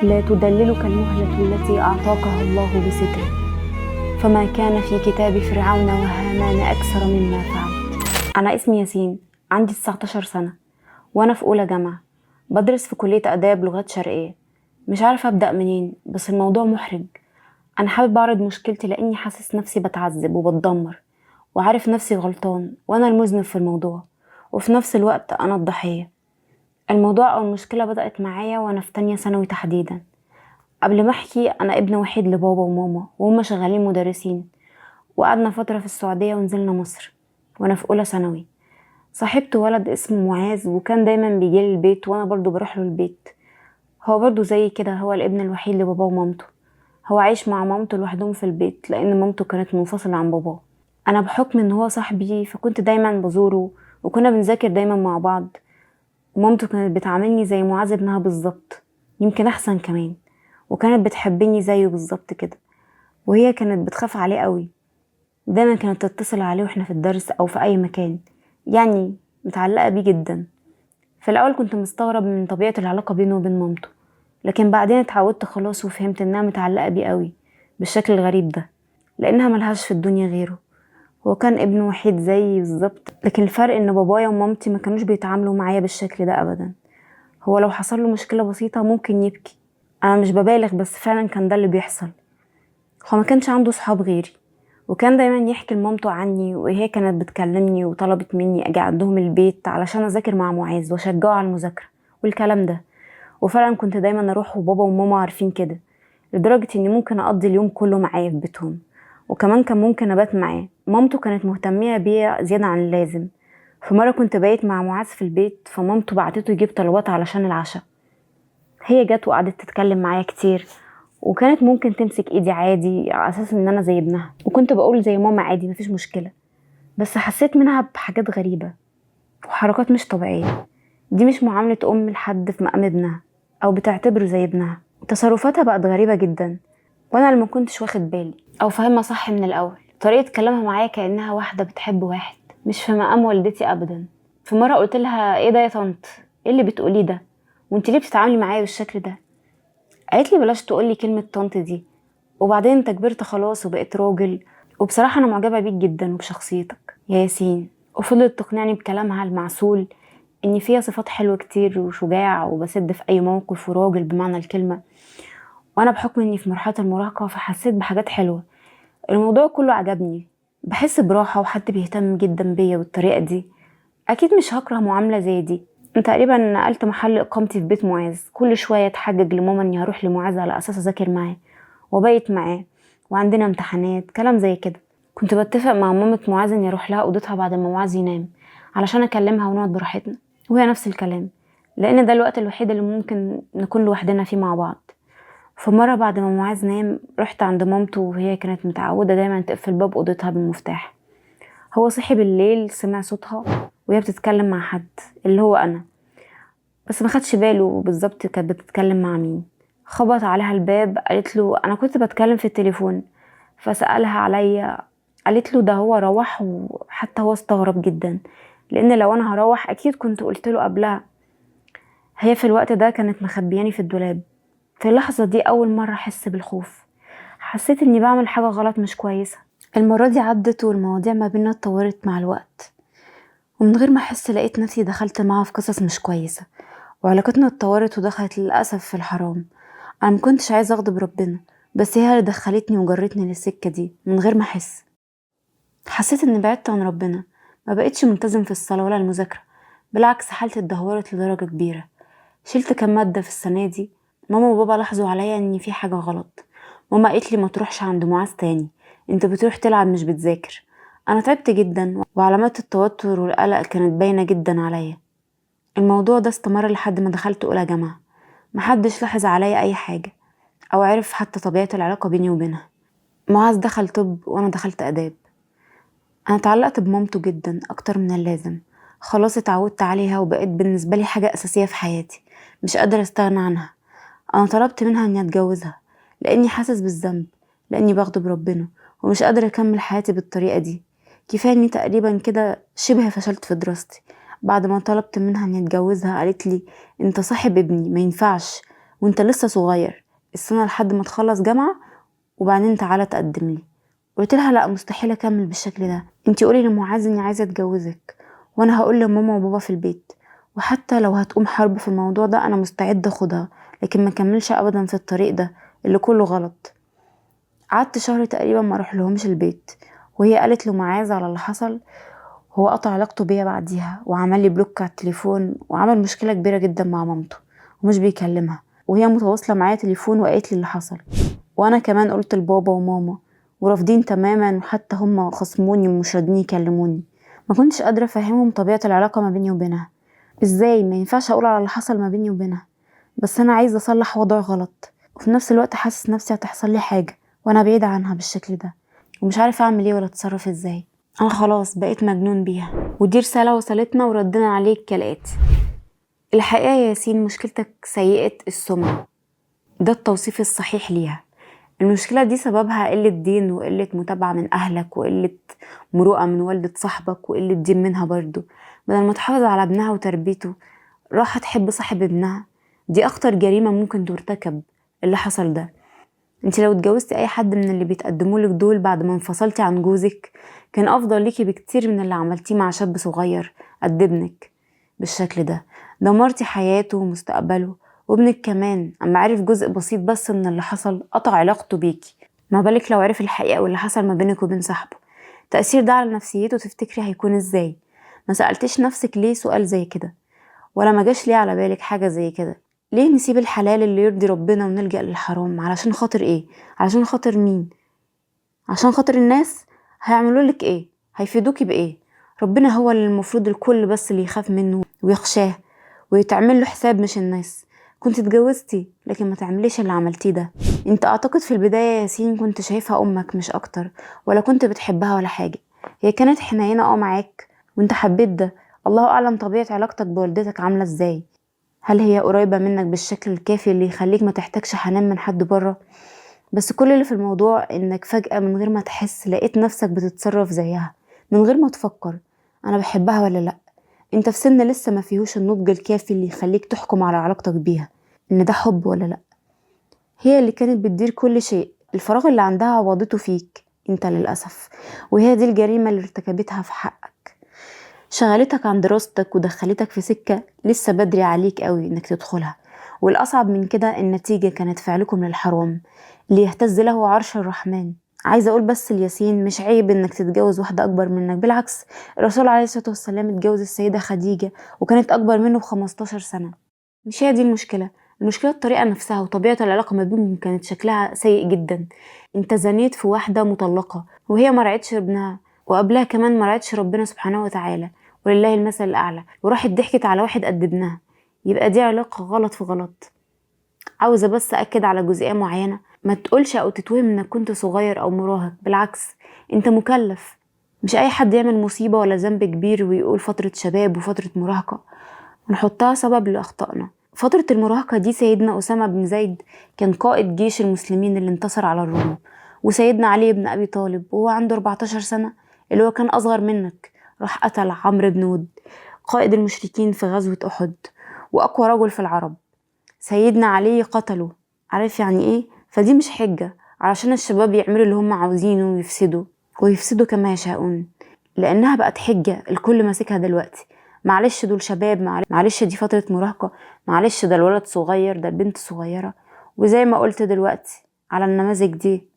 لا تدللك المهلة التي أعطاكها الله بستره، فما كان في كتاب فرعون وهامان أكثر مما فعلت. أنا اسمي ياسين، عندي 19 سنة، وأنا في أولى جامعة بدرس في كلية آداب لغات شرقية. مش عارفة أبدأ منين، بس الموضوع محرج. أنا حابب أعرض مشكلتي لأني حاسس نفسي بتعذب وبتدمر، وعارف نفسي غلطان وأنا المذنب في الموضوع، وفي نفس الوقت أنا الضحية. الموضوع أو المشكلة بدأت معايا وأنا في تانية ثانوي تحديدا. قبل ما أحكي، أنا ابن وحيد لبابا وماما وهم شغالين مدرسين، وقعدنا فترة في السعودية ونزلنا مصر وأنا في أولى ثانوي. صاحبت ولد اسمه معاذ، وكان دايما بيجيلي البيت وأنا برضو بروح له البيت. هو برضو زي كده، هو الابن الوحيد لبابا ومامته. هو عايش مع مامته لوحدهم في البيت لأن مامته كانت منفصلة عن باباه. أنا بحكم إن هو صاحبي فكنت دايما بزوره، وكنا بنذاكر دايما مع بعض. ومامته كانت بتعاملني زي معاذ ابنها بالظبط، يمكن أحسن كمان، وكانت بتحبني زيه بالظبط كده. وهي كانت بتخاف عليه قوي، دايما كانت تتصل عليه واحنا في الدرس أو في أي مكان، يعني متعلقة بيه جدا. في الأول كنت مستغرب من طبيعة العلاقة بينه وبين مامته، لكن بعدين اتعودت خلاص وفهمت إنها متعلقة بيه قوي بالشكل الغريب ده، لأنها ملهاش في الدنيا غيره. هو كان ابن وحيد زيي بالظبط، لكن الفرق إن بابايا ومامتي ما كانوش بيتعاملوا معايا بالشكل ده أبدا. هو لو حصل له مشكلة بسيطة ممكن يبكي، أنا مش ببالغ، بس فعلا كان ده اللي بيحصل. هو ما كانش عنده صحاب غيري، وكان دايما يحكي لمامته عني، وهي كانت بتكلمني وطلبت مني اجي عندهم البيت علشان اذاكر مع معاذ واشجعه على المذاكره والكلام ده. وفعلا كنت دايما اروح، وبابا وماما عارفين كده، لدرجه اني ممكن اقضي اليوم كله معاه في بيتهم، وكمان كان ممكن ابات معاه. مامته كانت مهتميه بيا زياده عن اللازم. في مره كنت بايت مع معاذ في البيت، فمامته بعتته يجيب طلبات علشان العشاء. هي جت وقعدت تتكلم معايا كتير، وكانت ممكن تمسك ايدي عادي على اساس ان انا زي ابنها، وكنت بقول زي ماما عادي مفيش مشكله. بس حسيت منها بحاجات غريبه وحركات مش طبيعيه. دي مش معامله ام لحد في مقام ابنها او بتعتبره زي ابنها. تصرفاتها بقت غريبه جدا، وانا اللي ما كنتش واخد بالي او فاهمه صح من الاول. طريقه كلامها معايا كانها واحده بتحب واحد، مش في مقام والدتي ابدا. في مره قلت لها: ايه ده يا طنط؟ ايه اللي بتقوليه ده؟ وانت ليه بتتعاملي معايا بالشكل ده؟ قالت لي: بلاش تقولي كلمة طنط دي، وبعدين انت كبرت خلاص وبقيت راجل، وبصراحة انا معجبة بيك جدا وبشخصيتك يا ياسين. وفضلت تقنعني بكلامها المعسول ان فيها صفات حلوة كتير وشجاع وبسد في اي موقف وراجل بمعنى الكلمة. وانا بحكم اني في مرحلة المراهقة فحسيت بحاجات حلوة. الموضوع كله عجبني، بحس براحة وحد بيهتم جدا بيا بالطريقة دي. اكيد مش هكره معاملة زي دي. تقريبا نقلت محل اقامتي في بيت معاذ، كل شويه اتحجج لماما اني هروح لمعاذ على اساس اذاكر معاه وبيت معاه، وعندنا امتحانات كلام زي كده. كنت بتفق مع مامة معاذ اني اروح لها اوضتها بعد ما معاذ ينام علشان اكلمها ونقعد براحتنا، وهي نفس الكلام، لان ده الوقت الوحيد اللي ممكن نكون لوحدنا فيه مع بعض. فمره بعد ما معاذ نام رحت عند مامته، وهي كانت متعوده دايما تقفل باب اوضتها بالمفتاح. هو صحي بالليل سمع صوتها وهي بتتكلم مع حد، اللي هو انا، بس ما خدش باله بالظبط كانت بتتكلم مع مين. خبط عليها الباب، قالت له: انا كنت بتكلم في التليفون. فسألها عليا، قالت له: ده هو روح. وحتى هو استغرب جدا، لان لو انا هروح اكيد كنت قلت له قبلها. هي في الوقت ده كانت مخبياني في الدولاب. في اللحظة دي اول مرة احس بالخوف، حسيت اني بعمل حاجة غلط مش كويسة. المرة دي عدت والمواضيع ما بينا اتطورت مع الوقت، ومن غير ما احس لقيت نفسي دخلت معاها في قصص مش كويسة، وعلاقتنا اتطورت ودخلت للأسف في الحرام. أنا مكنتش عايزة أغضب ربنا، بس هي اللي دخلتني وجرتني للسكة دي من غير ما أحس. حسيت إني بعدت عن ربنا، ما بقيتش ملتزم في الصلاة ولا المذاكرة. بالعكس، حالتي اتدهورت لدرجة كبيرة. شلت كام مادة في السنة دي. ماما وبابا لاحظوا عليا إن في حاجة غلط. ماما قالت لي: ما تروحش عند معاذ تاني، انت بتروح تلعب مش بتذاكر. أنا تعبت جدا، وعلامات التوتر والقلق كانت باينة جدا عليا. الموضوع ده استمر لحد ما دخلت أولى جامعة. محدش لاحظ عليا أي حاجة، أو عرف حتى طبيعة العلاقة بيني وبينها. معاذ دخل طب وأنا دخلت آداب. أنا اتعلقت بمامته جدا أكتر من اللازم. خلاص اتعودت عليها وبقيت بالنسبة لي حاجة أساسية في حياتي، مش قادرة استغنى عنها. أنا طلبت منها إني أتجوزها لأني حاسس بالذنب، لأني بغضب ربنا ومش قادرة أكمل حياتي بالطريقة دي. كفاية إني تقريبا كده شبه فشلت في دراستي. بعد ما طلبت منها إني أتجوزها قالت لي: أنت صاحب ابني، ما ينفعش، وانت لسه صغير السنة لحد ما تخلص جامعة وبعدين تعالى تقدم لي. قلت لها لا، مستحيل اكمل بالشكل ده. انتي قولي لمعاذ اني عايزة اتجوزك وانا هقول لماما وبابا في البيت، وحتى لو هتقوم حرب في الموضوع ده انا مستعدة اخدها، لكن ما كملش ابدا في الطريق ده اللي كله غلط. قعدت شهر تقريبا ما اروح لهمش البيت، وهي قالت لمعاذ على اللي حصل. هو قطع علاقته بيا بعديها وعمل لي بلوك على التليفون وعمل مشكلة كبيرة جدا مع مامته ومش بيكلمها، وهي متواصلة معايا تليفون وقالت لي اللي حصل. وانا كمان قلت لبابا وماما ورافضين تماما، وحتى هم خصموني ومش راضيين يكلموني. ما كنتش قادرة افهمهم طبيعة العلاقة ما بيني وبينها. ازاي ما ينفعش اقول على اللي حصل ما بيني وبينها، بس انا عايزة اصلح وضع غلط، وفي نفس الوقت حاسس نفسي هتحصل لي حاجة وانا بعيدة عنها بالشكل ده، ومش عارفة اعمل ايه ولا اتصرف ازاي. انا خلاص بقيت مجنون بيها. ودي رسالة وصلتنا وردنا عليك كالآتي: الحقيقة يا ياسين مشكلتك سيئة السمعة، ده التوصيف الصحيح ليها. المشكلة دي سببها قلة دين وقلة متابعة من أهلك وقلة مروءة من والدة صاحبك وقلة دين منها برضو. بدل ما تحافظ على ابنها وتربيته راح تحب صاحب ابنها. دي أخطر جريمة ممكن ترتكب اللي حصل ده. انت لو اتجوزتي أي حد من اللي بيتقدمولك دول بعد ما انفصلتي عن جوزك كان أفضل ليكي بكتير من اللي عملتيه مع شاب صغير قد ابنك بالشكل ده. دمرتي حياته ومستقبله، وابنك كمان اما عرف جزء بسيط بس من اللي حصل قطع علاقته بيكي، ما بالك لو عرف الحقيقة واللي حصل ما بينك وبين صاحبه. التأثير ده على نفسيته تفتكري هيكون ازاي؟ ما سألتش نفسك ليه سؤال زي كده؟ ولا ما جاش ليه على بالك حاجة زي كده؟ ليه نسيب الحلال اللي يرضي ربنا ونلجأ للحرام؟ علشان خاطر ايه؟ علشان خاطر مين؟ عشان خاطر الناس؟ هيعملولك ايه؟ هيفيدوكي بايه؟ ربنا هو اللي المفروض الكل بس اللي يخاف منه ويخشاه ويتعمل له حساب، مش الناس. كنت اتجوزتي لكن ما تعمليش اللي عملتيه ده. انت اعتقد في البداية يا ياسين كنت شايفها امك مش اكتر، ولا كنت بتحبها ولا حاجة. هي كانت حنينة معاك وانت حبيت ده. الله اعلم طبيعة علاقتك بوالدتك عاملة ازاي. هل هي قريبة منك بالشكل الكافي اللي يخليك ما تحتاجش حنان من حد بره؟ بس كل اللي في الموضوع انك فجأة من غير ما تحس لقيت نفسك بتتصرف زيها من غير ما تفكر انا بحبها ولا لا. انت في سن لسه ما فيهوش النضج الكافي اللي يخليك تحكم على علاقتك بيها ان ده حب ولا لا. هي اللي كانت بتدير كل شيء، الفراغ اللي عندها عوضته فيك انت للأسف، وهي دي الجريمة اللي ارتكبتها في حقك. شغلتك عن دراستك ودخلتك في سكة لسه بدري عليك قوي انك تدخلها، والأصعب من كده النتيجة كانت فعلكم للحرام اللي يهتز له عرش الرحمن. عايزة اقول بس الياسين مش عيب انك تتجوز واحدة اكبر منك، بالعكس الرسول عليه الصلاة والسلام اتجوز السيدة خديجة وكانت اكبر منه ب15 سنة. مش هي دي المشكلة. المشكلة الطريقة نفسها وطبيعة العلاقة ما بينهم كانت شكلها سيء جدا. انت زنيت في واحدة مطلقة وهي ما رعتش ابنها، وقبلها كمان ما رعتش ربنا سبحانه وتعالى ولله المثل الأعلى، وراحت ضحكت على واحد قد ابنها. يبقى دي علاقة غلط في غلط. عاوزة بس أكد على جزئية معينة: ما تقولش أو تتوهم إنك كنت صغير أو مراهق، بالعكس أنت مكلف. مش أي حد يعمل مصيبة ولا ذنب كبير ويقول فترة شباب وفترة مراهقة ونحطها سبب لأخطائنا. فترة المراهقة دي سيدنا أسامة بن زيد كان قائد جيش المسلمين اللي انتصر على الروم، وسيدنا علي بن أبي طالب وهو عنده 14 سنة اللي هو كان أصغر منك راح قتل عمرو بن ود قائد المشركين في غزوة أحد وأقوى رجل في العرب. سيدنا علي قتله. عارف يعني ايه؟ فدي مش حجة علشان الشباب يعملوا اللي هم عاوزينه ويفسدوا كما يشاءون، لأنها بقت حجة الكل ماسكها دلوقتي. معلش دول شباب، معلش دي فترة مراهقة، معلش ده الولد صغير، ده البنت صغيرة. وزي ما قلت دلوقتي على النماذج دي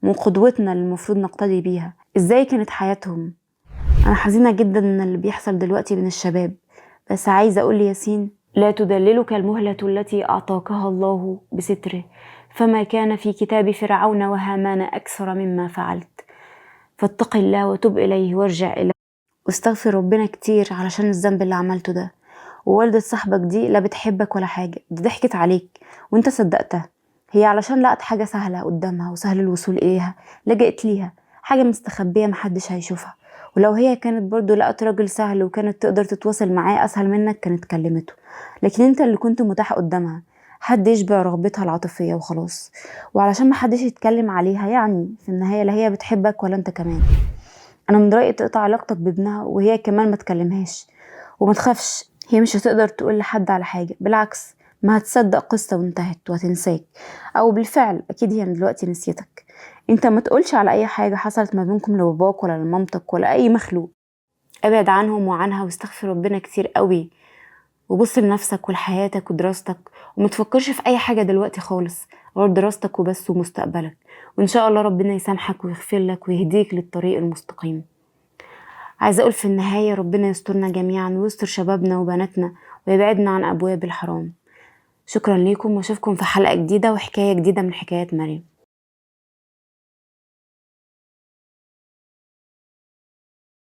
من قدوتنا اللي المفروض نقتدي بيها ازاي كانت حياتهم. انا حزينة جدا من اللي بيحصل دلوقتي بين الشباب، بس عايزة اقول ياسين لا تدللك المهلة التي اعطاكها الله بستره، فما كان في كتاب فرعون وهامان اكثر مما فعلت، فاتق الله وتب اليه وارجع اليه واستغفر ربنا كتير علشان الذنب اللي عملته ده. ووالدة صاحبك دي لا بتحبك ولا حاجة، دي ضحكت عليك وانت صدقتها. هي علشان لقت حاجة سهلة قدامها وسهل الوصول إليها لجأت ليها، حاجة مستخبية محدش هيشوفها. ولو هي كانت برضو لقت راجل سهل وكانت تقدر تتواصل معاه أسهل منك كانت كلمته، لكن انت اللي كنت متاح قدامها، حد يشبع رغبتها العاطفية وخلاص. وعلشان محدش يتكلم عليها يعني في النهاية لا هي بتحبك ولا انت كمان. انا من رأيي تقطع علاقتك بابنها وهي كمان ما تكلمهاش، وما تخافش هي مش هتقدر تقول لحد على حاجة، بالعكس ما هتصدق قصة وانتهت وهتنساك، او بالفعل اكيد هي من دلوقتي نسيتك. انت ما تقولش على اي حاجة حصلت ما بينكم لباباك ولا لمامتك ولا اي مخلوق. ابعد عنهم وعنها واستغفر ربنا كتير قوي، وبص لنفسك ولحياتك ودراستك، ومتفكرش في اي حاجة دلوقتي خالص غير دراستك وبس ومستقبلك. وان شاء الله ربنا يسامحك ويغفر لك ويهديك للطريق المستقيم. عايزة اقول في النهاية ربنا يسترنا جميعا ويستر شبابنا وبناتنا ويبعدنا عن ابواب الحرام. شكرا ليكم واشوفكم في حلقة جديدة وحكاية جديدة من حكايات مريم.